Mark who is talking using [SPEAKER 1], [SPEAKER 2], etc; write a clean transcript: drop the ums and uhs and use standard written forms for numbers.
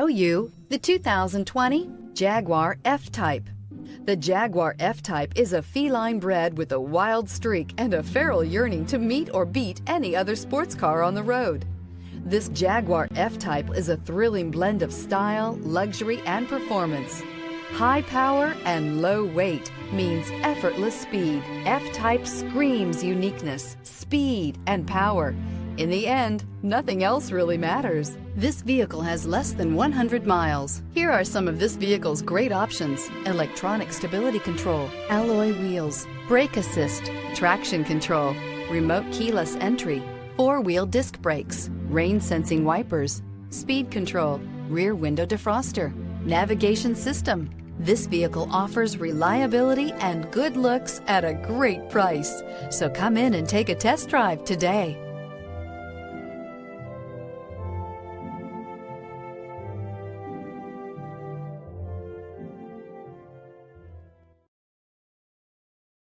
[SPEAKER 1] Show you the 2020 Jaguar F-Type. The Jaguar F-Type is a feline bred with a wild streak and a feral yearning to meet or beat any other sports car on the road. This Jaguar F-Type is a thrilling blend of style, luxury, and performance. High power and low weight means effortless speed. F-Type screams uniqueness, speed, and power. In the end, nothing else really matters. This vehicle has less than 100 miles. Here are some of this vehicle's great options: electronic stability control, alloy wheels, brake assist, traction control, remote keyless entry, four-wheel disc brakes, rain sensing wipers, speed control, rear window defroster, navigation system. This vehicle offers reliability and good looks at a great price. So come in and take a test drive today.